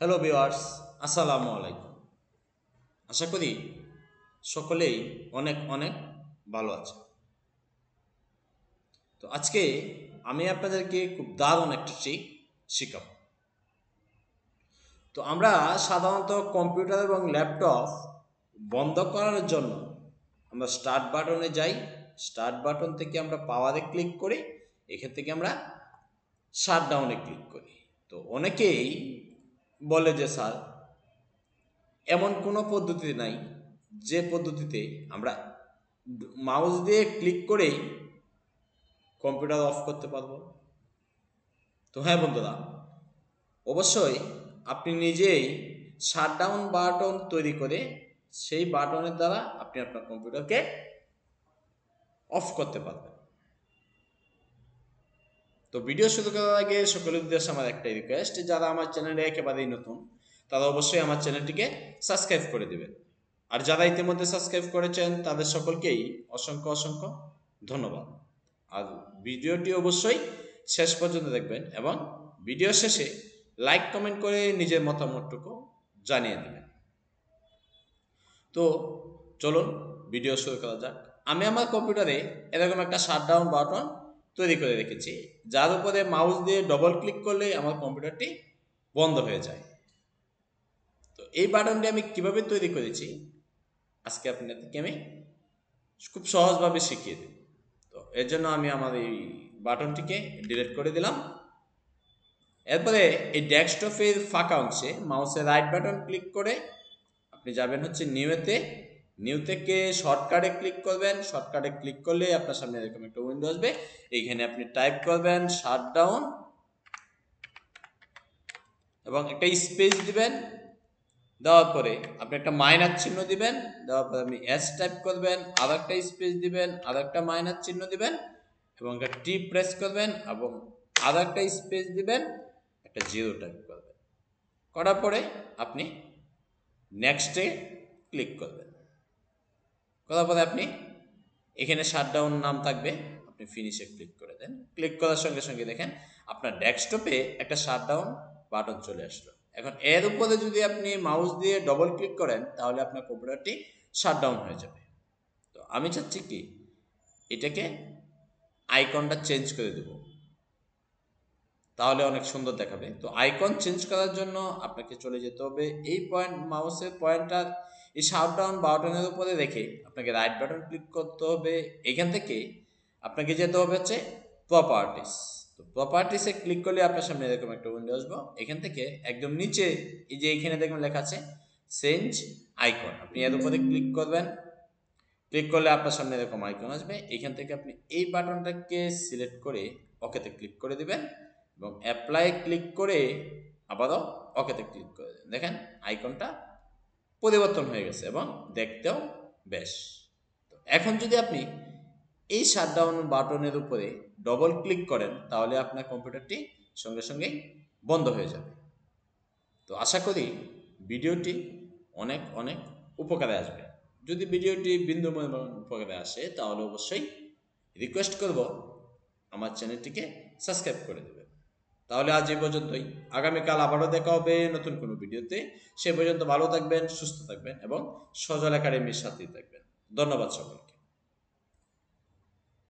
Hello viewers, আসসালামু আলাইকুম। আশা করি সকলেই অনেক অনেক ভালো আছে। তো আজকে আমি আপনাদেরকে খুব দারুণ একটা ট্রিক শেখাবো। তো আমরা সাধারণত কম্পিউটার এবং ল্যাপটপ বন্ধ করার জন্য আমরা স্টার্ট বাটনে যাই। স্টার্ট বাটন থেকে আমরা পাওয়ারে ক্লিক করি, এখান থেকে আমরা শাট ডাউনে ক্লিক করি। তো অনেকেই বলে যে স্যার, এমন কোনো পদ্ধতি নাই যে পদ্ধতিতে আমরা মাউস দিয়ে ক্লিক করেই কম্পিউটার অফ করতে পারবো। তো হ্যাঁ বন্ধুরা, অবশ্যই আপনি নিজেই শাটডাউন বাটন তৈরি করে সেই বাটনের দ্বারা আপনি আপনার কম্পিউটারকে অফ করতে পারবেন। তো ভিডিও শুরু করার আগে সকলের উদ্দেশ্যে আমার একটাই রিকোয়েস্ট, যারা আমার চ্যানেলে একেবারেই নতুন তারা অবশ্যই আমার চ্যানেলটিকে সাবস্ক্রাইব করে দেবেন। আর যারা ইতিমধ্যে সাবস্ক্রাইব করেছেন তাদের সকলকেই অসংখ্য অসংখ্য ধন্যবাদ। আর ভিডিওটি অবশ্যই শেষ পর্যন্ত দেখবেন এবং ভিডিও শেষে লাইক কমেন্ট করে নিজের মতামতটুকু জানিয়ে দেবেন। তো চলুন ভিডিও শুরু করা যাক। আমি আমার কম্পিউটারে এরকম একটা শাটডাউন বাটন তৈরি করে রেখেছি, যার উপরে মাউস দিয়ে ডবল ক্লিক করলেই আমার কম্পিউটারটি বন্ধ হয়ে যায়। তো এই বাটনটি আমি কিভাবে তৈরি করেছি আজকে আপনাদেরকে আমি খুব সহজভাবে শিখিয়ে দেব। তো এর জন্য আমি আমার এই বাটনটিকে ডিলিট করে দিলাম। এরপরে এই ডেস্কটপের ফাঁকা অংশে মাউসের রাইট বাটন ক্লিক করে আপনি যাবেন হচ্ছে নিউতে। নিউ থেকে শর্টকাটে ক্লিক করবেন। শর্টকাটে ক্লিক করলে আপনার সামনে এরকম একটা উইন্ডো আসবে। এইখানে আপনি টাইপ করবেন শাটডাউন এবং একটা স্পেস দিবেন। দেওয়ার পরে আপনি একটা মাইনাস চিহ্ন দিবেন। দেওয়ার পরে আপনি এস টাইপ করবেন, আর একটা স্পেস দিবেন, আর একটা মাইনাস চিহ্ন দিবেন এবং একটা টি প্রেস করবেন এবং আর একটা স্পেস দিবেন, একটা জিরো টাইপ করবেন। করার পরে আপনি নেক্সটে ক্লিক করবেন। করার পরে আপনি এখানে শাটডাউন নাম থাকবে, আপনি ফিনিশে ক্লিক করে দেন। ক্লিক করার সঙ্গে সঙ্গে দেখেন আপনার ডেস্কটপে একটা শাটডাউন বাটন চলে আসলো। এখন এর উপরে যদি আপনি মাউস দিয়ে ডবল ক্লিক করেন তাহলে আপনার কম্পিউটারটি শাটডাউন হয়ে যাবে। তো আমি চাচ্ছি কি এটাকে আইকনটা চেঞ্জ করে দেব, তাহলে অনেক সুন্দর দেখাবে। তো আইকন চেঞ্জ করার জন্য আপনাকে চলে যেতে হবে এই পয়েন্ট, মাউসের পয়েন্টার এই শাটডাউন বাটনের উপরে রেখে আপনাকে রাইট বাটন ক্লিক করতে হবে। এখান থেকে আপনাকে যেতে হবে হচ্ছে প্রপার্টিস। তো প্রপার্টিসে ক্লিক করলে আপনার সামনে এরকম একটা উইন্ডো আসবে। এখান থেকে একদম নিচে এই যে এখানে দেখবেন লেখা আছে চেঞ্জ আইকন, আপনি এর উপরে ক্লিক করবেন। ক্লিক করলে আপনার সামনে এরকম আইকন আসবে। এখান থেকে আপনি এই বাটনটাকে সিলেক্ট করে ওকেতে ক্লিক করে দিবেন এবং অ্যাপ্লাই ক্লিক করে আবারও ওকেতে ক্লিক করে দেন। দেখেন আইকনটা পরিবর্তন হয়ে গেছে এবং দেখতেও বেশ। তো এখন যদি আপনি এই শাটডাউন বাটনের উপরে ডবল ক্লিক করেন তাহলে আপনার কম্পিউটারটি সঙ্গে সঙ্গেই বন্ধ হয়ে যাবে। তো আশা করি ভিডিওটি অনেক অনেক উপকারে আসবে। যদি ভিডিওটি বিন্দুময় উপকারে আসে তাহলে অবশ্যই রিকোয়েস্ট করব আমার চ্যানেলটিকে সাবস্ক্রাইব করে দেবে। তাহলে আজ এই পর্যন্তই। আগামীকাল আবারও দেখা হবে নতুন কোনো ভিডিওতে। সে পর্যন্ত ভালো থাকবেন, সুস্থ থাকবেন এবং সজল একাডেমির সাথেই থাকবেন। ধন্যবাদ সকলকে।